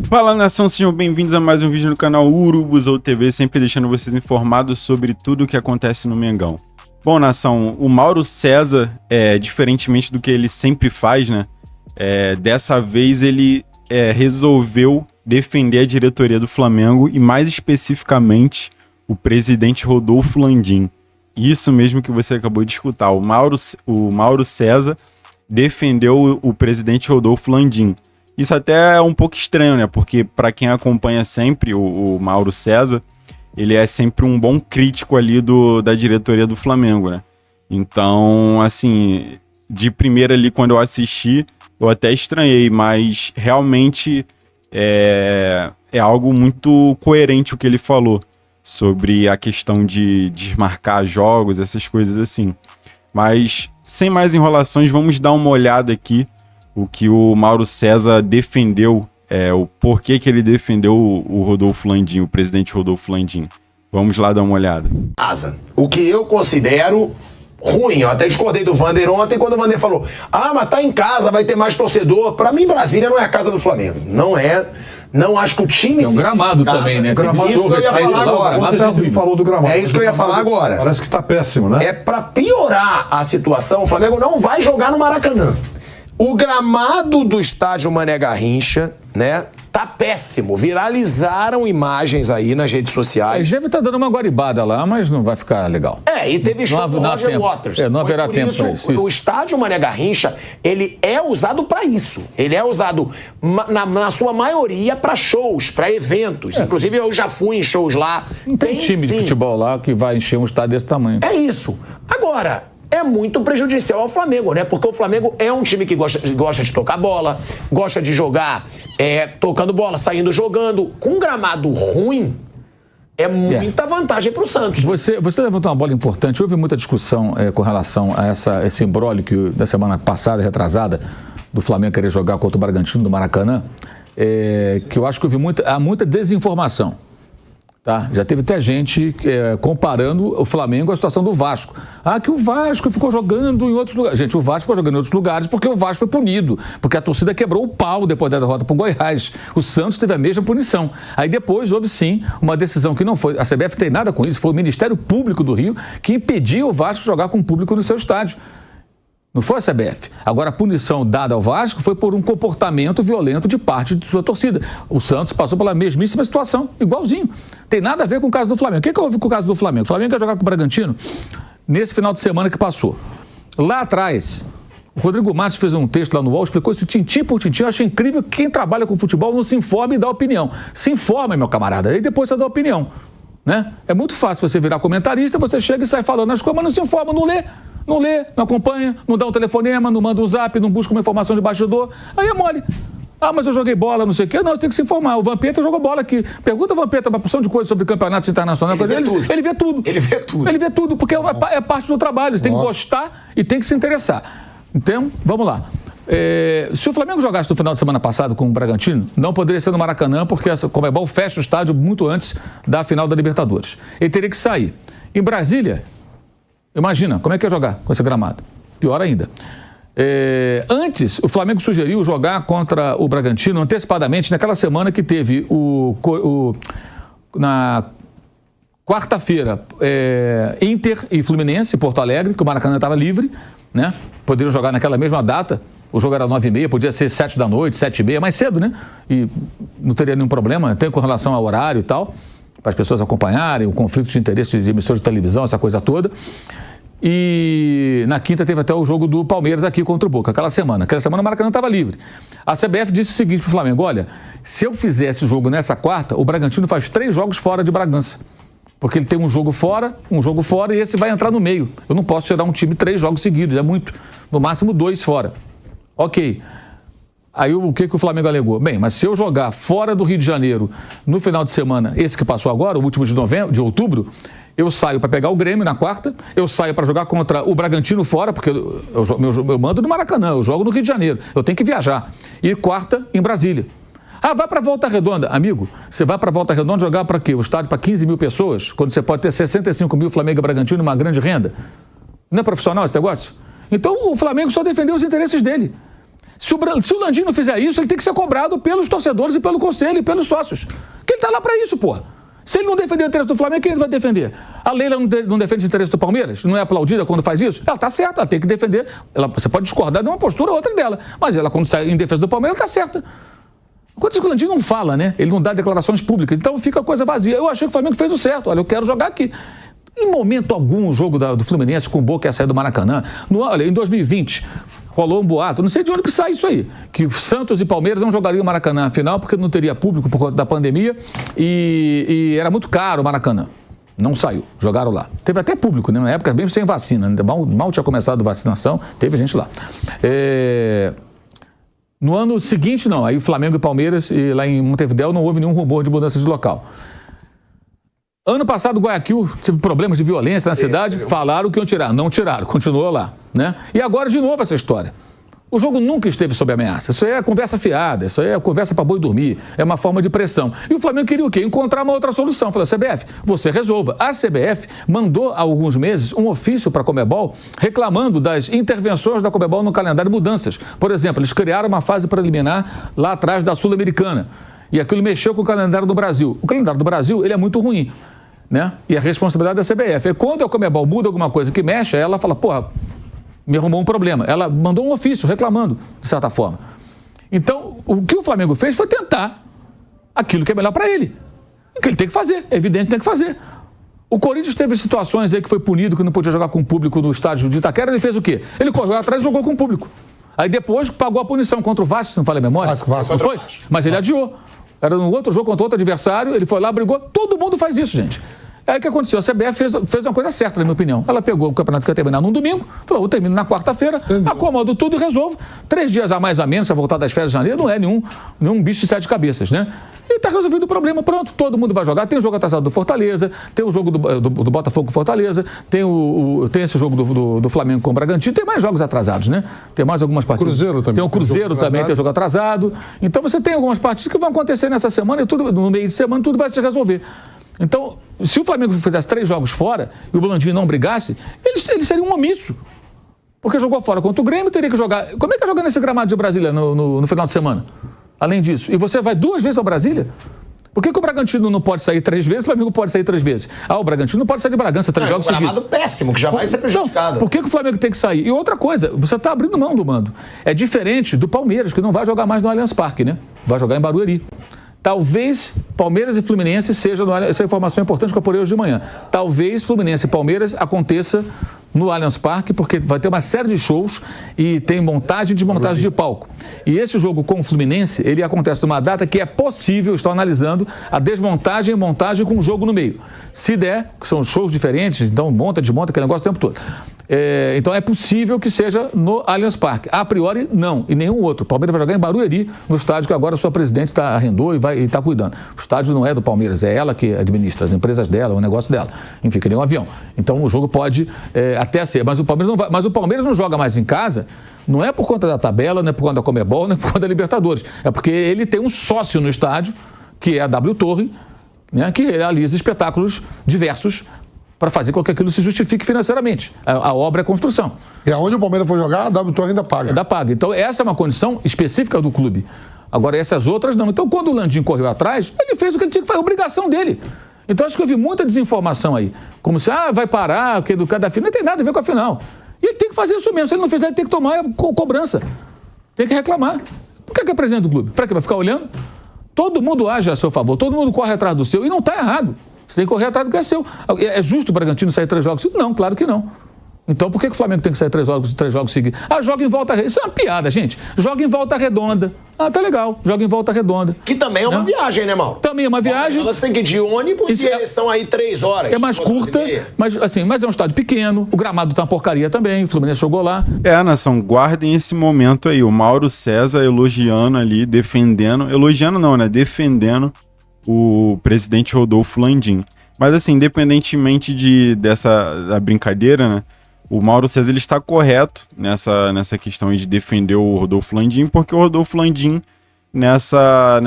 Fala, nação, sejam bem-vindos a mais um vídeo no canal Urubuzou TV, sempre deixando vocês informados sobre tudo o que acontece no Mengão. Bom, nação, o Mauro César, diferentemente do que ele sempre faz, né? Dessa vez ele resolveu defender a diretoria do Flamengo e, mais especificamente, o presidente Rodolfo Landim. Isso mesmo que você acabou de escutar. O Mauro César defendeu o presidente Rodolfo Landim. Isso até é um pouco estranho, né? Porque para quem acompanha sempre o Mauro César, ele é sempre um bom crítico ali da diretoria do Flamengo, né? Então, assim, de primeira ali quando eu assisti, eu até estranhei, mas realmente é algo muito coerente o que ele falou sobre a questão de desmarcar jogos, essas coisas assim. Mas, sem mais enrolações, vamos dar uma olhada aqui o que o Mauro César defendeu, o porquê que ele defendeu o Rodolfo Landim, o presidente Rodolfo Landim. Vamos lá dar uma olhada. O que eu considero ruim, eu até discordei do Vander ontem quando o Vander falou: mas tá em casa, vai ter mais torcedor. Pra mim, Brasília não é a casa do Flamengo. Não é. Não acho que o time... Tem um gramado também, né? Gramado, isso que eu ia falar agora. Falou do gramado. É isso que eu ia falar agora. Parece que tá péssimo, né? É pra piorar a situação, o Flamengo não vai jogar no Maracanã. O gramado do estádio Mané Garrincha, né, tá péssimo. Viralizaram imagens aí nas redes sociais. Eles devem estar dando uma guaribada lá, mas não vai ficar legal. E teve show do Roger Waters. Não haverá tempo para isso. O estádio Mané Garrincha, ele é usado para isso. Ele é usado, na sua maioria, para shows, para eventos. Inclusive, eu já fui em shows lá. Não tem time de futebol lá que vai encher um estádio desse tamanho. É isso. Agora, é muito prejudicial ao Flamengo, né? Porque o Flamengo é um time que gosta de tocar bola, gosta de jogar tocando bola, saindo jogando. Com um gramado ruim, é muita vantagem para o Santos. Você levantou uma bola importante. Houve muita discussão com relação a esse imbróglio que da semana passada, retrasada, do Flamengo querer jogar contra o Bragantino do Maracanã, que eu acho que houve muita desinformação. Tá? Já teve até gente comparando o Flamengo com a situação do Vasco. Que o Vasco ficou jogando em outros lugares. Gente, o Vasco ficou jogando em outros lugares porque o Vasco foi punido. Porque a torcida quebrou o pau depois da derrota para o Goiás. O Santos teve a mesma punição. Aí depois houve sim uma decisão que não foi... A CBF não tem nada com isso. Foi o Ministério Público do Rio que impediu o Vasco de jogar com o público no seu estádio. Não foi a CBF. Agora, a punição dada ao Vasco foi por um comportamento violento de parte de sua torcida. O Santos passou pela mesmíssima situação, igualzinho. Tem nada a ver com o caso do Flamengo. O que houve com o caso do Flamengo? O Flamengo ia jogar com o Bragantino nesse final de semana que passou. Lá atrás, o Rodrigo Matos fez um texto lá no UOL, explicou isso tintim por tintim. Eu achei incrível que quem trabalha com futebol não se informa e dá opinião. Se informa, meu camarada, e depois você dá opinião. Né? É muito fácil você virar comentarista, você chega e sai falando as coisas, mas não se informa, não lê, não acompanha, não dá um telefonema, não manda um zap, não busca uma informação de bastidor. Aí é mole. Mas eu joguei bola, não sei o quê. Não, você tem que se informar. O Vampeta jogou bola aqui. Pergunta ao Vampeta uma porção de coisas sobre campeonatos internacionais. Ele vê tudo. Ele vê tudo, porque é parte do trabalho. Você tem que gostar e tem que se interessar. Então, vamos lá. Se o Flamengo jogasse no final de semana passado com o Bragantino, não poderia ser no Maracanã, porque a Conmebol fecha o estádio muito antes da final da Libertadores. Ele teria que sair. Em Brasília, imagina, como é que ia jogar com esse gramado? Pior ainda. Antes, o Flamengo sugeriu jogar contra o Bragantino antecipadamente naquela semana que teve na quarta-feira, Inter e Fluminense, em Porto Alegre, que o Maracanã estava livre, né? Poderiam jogar naquela mesma data. O jogo era 9h30, podia ser 7 da noite, 7h30, mais cedo, né? E não teria nenhum problema, tem com relação ao horário e tal, para as pessoas acompanharem, o conflito de interesse de emissores de televisão, essa coisa toda. E na quinta teve até o jogo do Palmeiras aqui contra o Boca, aquela semana. Aquela semana o Maracanã estava livre. A CBF disse o seguinte para o Flamengo: olha, se eu fizer esse jogo nessa quarta, o Bragantino faz 3 jogos fora de Bragança. Porque ele tem um jogo fora e esse vai entrar no meio. Eu não posso tirar um time 3 jogos seguidos, é muito. No máximo 2 fora. Ok. Aí o que o Flamengo alegou? Bem, mas se eu jogar fora do Rio de Janeiro no final de semana, esse que passou agora, o último de outubro, eu saio para pegar o Grêmio na quarta, eu saio para jogar contra o Bragantino fora, porque eu mando no Maracanã, eu jogo no Rio de Janeiro, eu tenho que viajar. E quarta em Brasília. Vai para Volta Redonda. Amigo, você vai para Volta Redonda jogar para quê? O estádio para 15 mil pessoas, quando você pode ter 65 mil Flamengo e Bragantino numa grande renda? Não é profissional esse negócio? Então o Flamengo só defendeu os interesses dele. Se o Landim não fizer isso, ele tem que ser cobrado pelos torcedores e pelo conselho e pelos sócios. Porque ele tá lá para isso, pô. Se ele não defender o interesse do Flamengo, quem ele vai defender? A Leila não defende o interesse do Palmeiras? Não é aplaudida quando faz isso? Ela tá certa, ela tem que defender. Você pode discordar de uma postura ou outra dela, mas ela, quando sai em defesa do Palmeiras, ela tá certa. Enquanto o Landim não fala, né? Ele não dá declarações públicas, então fica a coisa vazia. Eu achei que o Flamengo fez o certo. Olha, eu quero jogar aqui. Em momento algum, o jogo do Fluminense com o Boca ia sair do Maracanã. Olha, em 2020, rolou um boato, não sei de onde que sai isso aí, que Santos e Palmeiras não jogariam o Maracanã na final porque não teria público por conta da pandemia e era muito caro o Maracanã. Não saiu, jogaram lá. Teve até público, né? Na época bem sem vacina, mal tinha começado a vacinação, teve gente lá. No ano seguinte, não, aí Flamengo e Palmeiras, e lá em Montevidéu não houve nenhum rumor de mudança de local. Ano passado, Guayaquil teve problemas de violência na cidade, falaram que iam tirar, não tiraram, continuou lá, né? E agora, de novo, essa história. O jogo nunca esteve sob ameaça, isso aí é conversa fiada, isso aí é conversa para boi dormir, é uma forma de pressão. E o Flamengo queria o quê? Encontrar uma outra solução. Falou, CBF, você resolva. A CBF mandou há alguns meses um ofício para a Conmebol reclamando das intervenções da Conmebol no calendário de mudanças. Por exemplo, eles criaram uma fase preliminar lá atrás da Sul-Americana e aquilo mexeu com o calendário do Brasil. O calendário do Brasil, ele é muito ruim. Né? E a responsabilidade da CBF. E quando a Conmebol muda alguma coisa que mexe, ela fala, porra, me arrumou um problema. Ela mandou um ofício reclamando, de certa forma. Então, o que o Flamengo fez foi tentar aquilo que é melhor para ele. O que ele tem que fazer, é evidente que tem que fazer. O Corinthians teve situações aí que foi punido, que não podia jogar com o público no estádio de Itaquera, ele fez o quê? Ele correu atrás e jogou com o público. Aí depois pagou a punição contra o Vasco, se não falha a memória. Vasco. Não foi? Mas ele adiou. Era no outro jogo contra outro adversário, ele foi lá, brigou. Todo mundo faz isso, gente. Aí o que aconteceu? A CBF fez uma coisa certa, na minha opinião. Ela pegou o campeonato que ia terminar num domingo, falou, eu termino na quarta-feira, acomodo tudo e resolvo. 3 dias a mais a menos, para voltar das férias de janeiro, não é nenhum bicho de 7 cabeças, né? E tá resolvido o problema, pronto, todo mundo vai jogar. Tem o jogo atrasado do Fortaleza, tem o jogo do Botafogo com Fortaleza, tem esse jogo do Flamengo com o Bragantino, tem mais jogos atrasados, né? Tem mais algumas partidas. Cruzeiro também. Tem o Cruzeiro também, tem o jogo atrasado. Então você tem algumas partidas que vão acontecer nessa semana e tudo, no meio de semana tudo vai se resolver. Então, se o Flamengo fizesse 3 jogos fora e o Blandinho não brigasse, ele seria um omisso. Porque jogou fora contra o Grêmio, teria que jogar... Como é que é jogar nesse gramado de Brasília no final de semana? Além disso. E você vai 2 vezes ao Brasília? Por que o Bragantino não pode sair 3 vezes, o Flamengo pode sair 3 vezes? O Bragantino não pode sair de Bragança 3 jogos seguidos. É um gramado péssimo, que já vai ser prejudicado. Não, por que o Flamengo tem que sair? E outra coisa, você está abrindo mão do mando. É diferente do Palmeiras, que não vai jogar mais no Allianz Parque, né? Vai jogar em Barueri. Talvez Palmeiras e Fluminense sejam... Essa informação é importante que eu apurei hoje de manhã. Talvez Fluminense e Palmeiras aconteça no Allianz Parque, porque vai ter uma série de shows e tem montagem e desmontagem de palco. E esse jogo com o Fluminense, ele acontece numa data que é possível, estou analisando, a desmontagem e montagem com o jogo no meio. Se der, que são shows diferentes, então monta, desmonta, aquele negócio o tempo todo. Então é possível que seja no Allianz Parque. A priori, não, e nenhum outro. O Palmeiras vai jogar em Barueri, no estádio que agora a sua presidente arrendou e está cuidando. O estádio não é do Palmeiras, é ela que administra, as empresas dela, o negócio dela. Enfim, que nem um avião. Então o jogo pode até ser, mas o Palmeiras não vai, mas o Palmeiras não joga mais em casa, não é por conta da tabela, não é por conta da Conmebol, não é por conta da Libertadores. É porque ele tem um sócio no estádio, que é a W Torre, né, que realiza espetáculos diversos para fazer com que aquilo se justifique financeiramente. A obra é construção. E aonde o Palmeiras for jogar, a W Torre ainda paga. Ainda paga. Então, essa é uma condição específica do clube. Agora, essas outras não. Então, quando o Landim correu atrás, ele fez o que ele tinha que fazer, a obrigação dele. Então, acho que eu vi muita desinformação aí. Como se, vai parar, que do cada final. Não tem nada a ver com a final. E ele tem que fazer isso mesmo. Se ele não fizer, ele tem que tomar a cobrança. Tem que reclamar. Por que é presidente do clube? Para quê? Vai ficar olhando? Todo mundo age a seu favor, todo mundo corre atrás do seu. E não está errado. Você tem que correr atrás do que é seu. É justo o Bragantino sair 3 jogos seguidos? Não, claro que não. Então por que o Flamengo tem que sair 3 jogos seguidos? Joga em volta redonda. Isso é uma piada, gente. Joga em volta redonda. Tá legal. Joga em volta redonda. Que também é uma viagem, né, Mauro? Também é uma viagem. Você tem que ir de ônibus e são aí 3 horas. É mais curta, mas é um estádio pequeno. O gramado tá uma porcaria também. O Fluminense jogou lá. Nação, guardem esse momento aí. O Mauro César elogiando ali, defendendo. Elogiando não, né? Defendendo o presidente Rodolfo Landim. Mas assim, independentemente da brincadeira, né? O Mauro César ele está correto nessa questão aí de defender o Rodolfo Landim, porque o Rodolfo Landim, nessa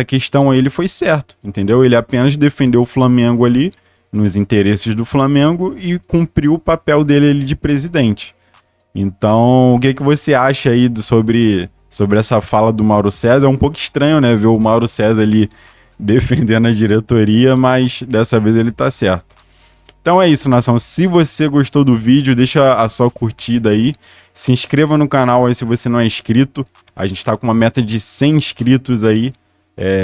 questão aí, ele foi certo, entendeu? Ele apenas defendeu o Flamengo ali, nos interesses do Flamengo, e cumpriu o papel dele ali de presidente. Então, o que você acha aí sobre essa fala do Mauro César? É um pouco estranho, né, ver o Mauro César ali defendendo a diretoria, mas dessa vez ele tá certo. Então é isso, nação. Se você gostou do vídeo, deixa a sua curtida aí. Se inscreva no canal aí se você não é inscrito. A gente tá com uma meta de 100 inscritos aí.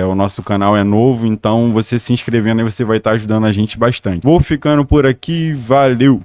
O nosso canal é novo, então você se inscrevendo aí você vai estar ajudando a gente bastante. Vou ficando por aqui, valeu!